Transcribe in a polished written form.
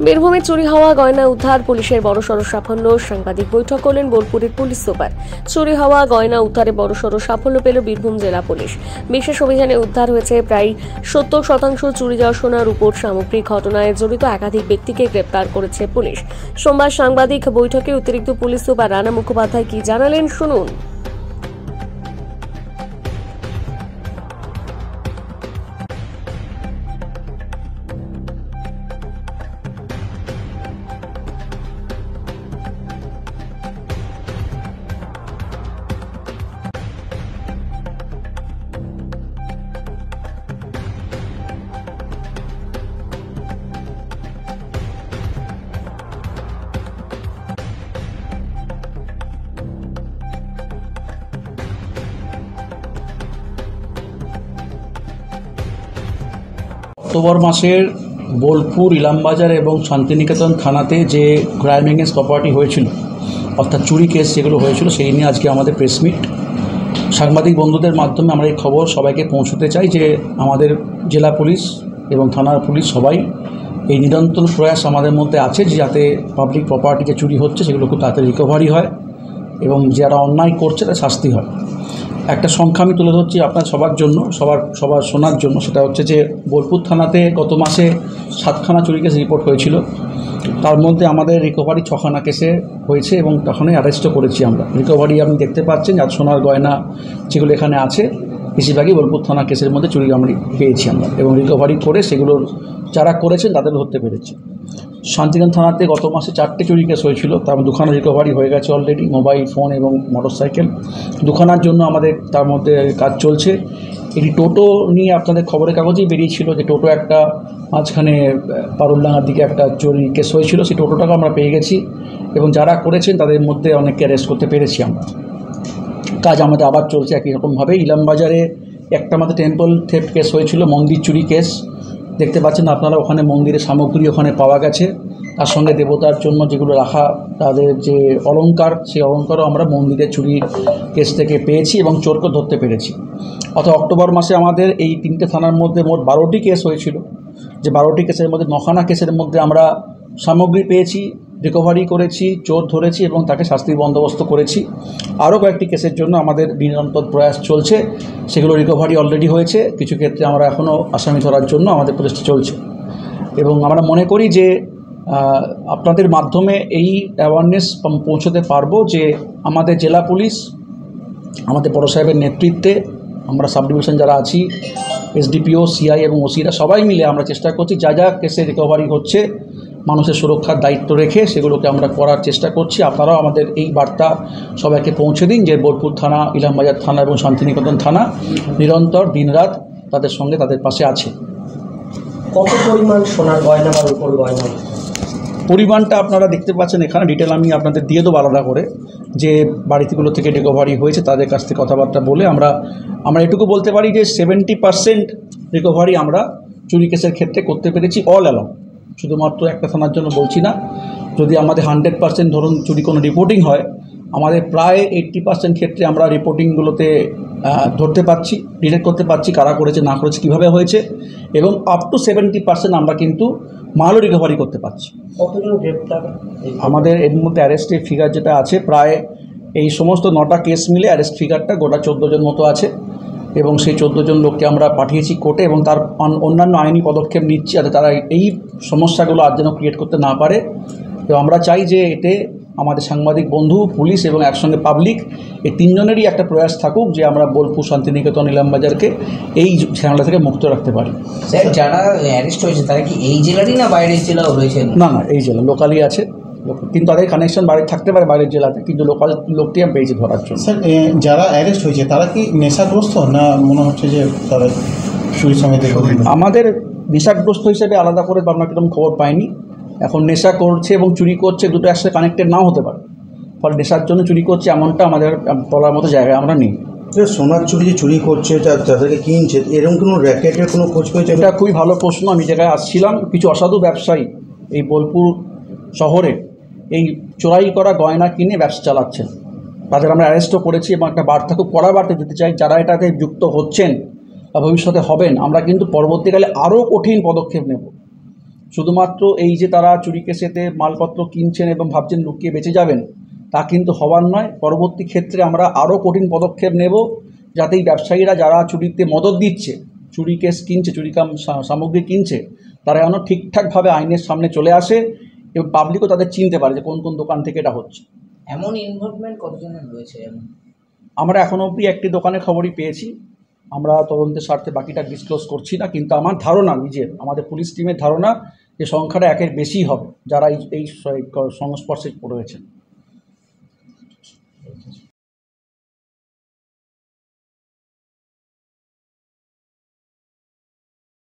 বীরভূমে চুরি হওয়া গয়না উদ্ধার, পুলিশের বড়সড় সাফল্য। সাংবাদিক বৈঠক করলেন বোলপুরের পুলিশ সুপার। চুরি হওয়া গয়না উদ্ধারে বড়সড় সাফল্য পেল বীরভূম জেলা পুলিশ। বিশেষ অভিযানে উদ্ধার হয়েছে প্রায় 70% চুরি যাওয়া সোনার উপর সামগ্রী। ঘটনায় জড়িত একাধিক ব্যক্তিকে গ্রেপ্তার করেছে পুলিশ। সোমবার সাংবাদিক বৈঠকে অতিরিক্ত পুলিশ সুপার রানা মুখোপাধ্যায় কি জানালেন শুনুন। অক্টোবর মাসের বোলপুর ইলামবাজার এবং শান্তিনিকেতন থানাতে যে ক্রাইম এগেন্স্ট প্রপার্টি হয়েছিল, অর্থাৎ চুরি কেস যেগুলো হয়েছিল, সেই নিয়ে আজকে আমাদের প্রেস মিট। সাংবাদিক বন্ধুদের মাধ্যমে আমরা এই খবর সবাইকে পৌঁছতে চাই যে আমাদের জেলা পুলিশ এবং থানার পুলিশ সবাই এই নিরন্তর প্রয়াস আমাদের মধ্যে আছে যে যাতে পাবলিক প্রপার্টি যে চুরি হচ্ছে সেগুলো খুব তাড়াতাড়ি রিকভারি হয় এবং যারা অন্যায় করছে তার শাস্তি হয়। একটা সংখ্যা আমি তুলে ধরছি আপনার সবার জন্য, সবার শোনার জন্য। সেটা হচ্ছে যে বোলপুর থানাতে গত মাসে 7খানা চুরি কেস রিপোর্ট হয়েছিল। তার মধ্যে আমাদের রিকভারি 6খানা কেসে হয়েছে এবং তখনই অ্যারেস্টও করেছি আমরা। রিকভারি আপনি দেখতে পাচ্ছেন, আর সোনার গয়না যেগুলো এখানে আছে বেশিরভাগই বোলপুর থানা কেসের মধ্যে চুরি আমরা পেয়েছি আমরা, এবং রিকভারি করে সেগুলোর যারা করেছেন তাদের ধরতে পেরেছি। শান্তিনিকেতন থানাতে গত মাসে 4টে চুরি কেস হয়েছিল, তার 2খানা রিকভারি হয়ে গেছে অলরেডি, মোবাইল ফোন এবং মোটরসাইকেল। 2খানার জন্য আমাদের তার মধ্যে কাজ চলছে। এটি টোটো নিয়ে আপনাদের খবরের কাগজেই বেরিয়েছিল যে টোটো একটা মাঝখানে পারুলডাঙ্গার দিকে একটা চুরি কেস হয়েছিল, সেই টোটোটাকে আমরা পেয়ে গেছি এবং যারা করেছেন তাদের মধ্যে অনেককে অ্যারেস্ট করতে পেরেছি আমরা। কাজ আমাদের আবার চলছে একই রকমভাবে। ইলামবাজারে একটা আমাদের টেম্পল থেফট কেস হয়েছিল, মন্দির চুরি কেস। দেখতে পাচ্ছেন আপনারা, ওখানে মন্দিরের সামগ্রী ওখানে পাওয়া গেছে, তার সঙ্গে দেবতার জন্য যেগুলো রাখা তাদের যে অলংকার, সেই অলংকারও আমরা মন্দিরের চুরি কেস থেকে পেয়েছি এবং চোরকে ধরতে পেরেছি। অর্থাৎ অক্টোবর মাসে আমাদের এই 3টে থানার মধ্যে মোট 12টি কেস হয়েছিল, যে 12টি কেসের মধ্যে 9খানা কেসের মধ্যে আমরা সামগ্রী পেয়েছি, রিকভারি করেছি, চোর ধরেছি এবং তাকে শাস্তির বন্দোবস্ত করেছি। আরও কয়েকটি কেসের জন্য আমাদের নিরন্তর প্রয়াস চলছে, সেগুলো রিকভারি অলরেডি হয়েছে। কিছু ক্ষেত্রে আমরা এখনও আসামি ধরার জন্য আমাদের প্রচেষ্টা চলছে এবং আমরা মনে করি যে আপনাদের মাধ্যমে এই অ্যাওয়ারনেস পৌঁছতে পারবো যে আমাদের জেলা পুলিশ, আমাদের বড় সাহেবের নেতৃত্বে আমরা সাব ডিভিশন যারা আছি, এসডিপিও, সিআই এবং ওসিরা সবাই মিলে আমরা চেষ্টা করছি যা যা কেসে রিকভারি হচ্ছে মানুষের সুরক্ষার দায়িত্ব রেখে সেগুলোকে আমরা করার চেষ্টা করছি। আপনারাও আমাদের এই বার্তা সবাইকে পৌঁছে দিন যে বোলপুর থানা, ইলামবাজার থানা এবং শান্তিনিকেতন থানা নিরন্তর দিনরাত তাদের সঙ্গে তাদের পাশে আছে। কত পরিমাণ সোনার গয়না বা রূপোর গয়না? পরিমাণটা আপনারা দেখতে পাচ্ছেন এখানে, ডিটেল আমি আপনাদের দিয়ে দেবো আলাদা করে, যে বাড়িগুলো থেকে রিকভারি হয়েছে তাদের কাছ থেকে কথাবার্তা বলে আমরা এটুকু বলতে পারি যে 70% রিকভারি আমরা চুরি কেসের ক্ষেত্রে করতে পেরেছি অল অ্যালং। শুধুমাত্র একটা থানার জন্য বলছি না, যদি আমাদের 100% ধরুন চুরি কোনো রিপোর্টিং হয়, আমাদের প্রায় 80% ক্ষেত্রে আমরা রিপোর্টিংগুলোতে ধরতে পারছি, ডিটেক্ট করতে পারছি কারা করেছে না করেছে, কীভাবে হয়েছে, এবং আপ টু 70% আমরা কিন্তু মালও রিকভারি করতে পারছি। কতজন গ্রেপ্তার? আমাদের এর মধ্যে অ্যারেস্টের ফিগার যেটা আছে, প্রায় এই সমস্ত 9টা কেস মিলে অ্যারেস্ট ফিগারটা গোটা 14 জন মতো আছে এবং সেই 14 জন লোককে আমরা পাঠিয়েছি কোর্টে এবং তার অন্যান্য আইনি পদক্ষেপ নিচ্ছি যাতে তারা এই সমস্যাগুলো আর যেন ক্রিয়েট করতে না পারে। তো আমরা চাই যে এতে আমাদের সাংবাদিক বন্ধু, পুলিশ এবং একসঙ্গে পাবলিক, এই 3 জনেরই একটা প্রয়াস থাকুক যে আমরা বোলপুর, শান্তিনিকেতন, ইলামবাজারকে এই ঝামেলা থেকে মুক্ত রাখতে পারি। স্যার, যারা অ্যারেস্ট হয়েছে তারা কি এই জেলারই না বাইরের জেলাও রয়েছেন? না, এই জেলা লোকালই আছে, কিন্তু তাদের কানেকশন বাইরে থাকতে পারে বাইরের জেলাতে, কিন্তু লোকাল লোকটি আমি পেয়েছি ধরার জন্য। স্যার, যারা অ্যারেস্ট হয়েছে তারা কি নেশাগ্রস্ত, না মনে হচ্ছে যে তারা চুরির সঙ্গে আমাদের নেশাগ্রস্ত হিসেবে আলাদা করে আমরা কিরকম খবর পাইনি। এখন নেশা করছে এবং চুরি করছে, দুটো একসাথে কানেক্টেড নাও হতে পারে, ফলে নেশার জন্য চুরি করছে এমনটা আমাদের বলার মতো জায়গায় আমরা নেই। সোনার চুরি যে চুরি করছে যাদেরকে কিনছে, এরকম কোনো র্যাকেটের কোনো খোঁজ পেয়েছে? এটা খুবই ভালো প্রশ্ন। আমি জায়গায় আসছিলাম, কিছু অসাধু ব্যবসায়ী এই বোলপুর শহরে এই চোরাই করা গয়না কিনে ব্যবসা চালাচ্ছেন, তাদের আমরা অ্যারেস্টও করেছি এবং একটা বার্তা, খুব কড়া বার্তা দিতে চাই যারা এটাতে যুক্ত হচ্ছেন বা ভবিষ্যতে হবেন। আমরা কিন্তু পরবর্তীকালে আরও কঠিন পদক্ষেপ নেব। শুধুমাত্র এই যে তারা চুরি কেসেতে মালপত্র কিনছেন এবং ভাবছেন লুকিয়ে বেঁচে যাবেন, তা কিন্তু হওয়ার নয়। পরবর্তী ক্ষেত্রে আমরা আরও কঠিন পদক্ষেপ নেব, যাতে এই ব্যবসায়ীরা যারা চুরিতে মদত দিচ্ছে, চুরি কেস কিনছে, চুরি সামগ্রী কিনছে, তারা যেন ঠিকঠাকভাবে আইনের সামনে চলে আসে এবং পাবলিকও তাদের চিনতে পারে যে কোন কোন দোকান থেকে এটা হচ্ছে। এমন ইনভলভমেন্ট কতজনের রয়েছে? আমরা এখনও অবধি একটি দোকানের খবরই পেয়েছি। আমরা তদন্তের স্বার্থে বাকিটা ডিসক্লোজ করছি না, কিন্তু আমার ধারণা, আমাদের পুলিশ টিমের ধারণা যে সংখ্যাটা একের বেশি হবে যারা এই সংস্পর্শে রয়েছেন।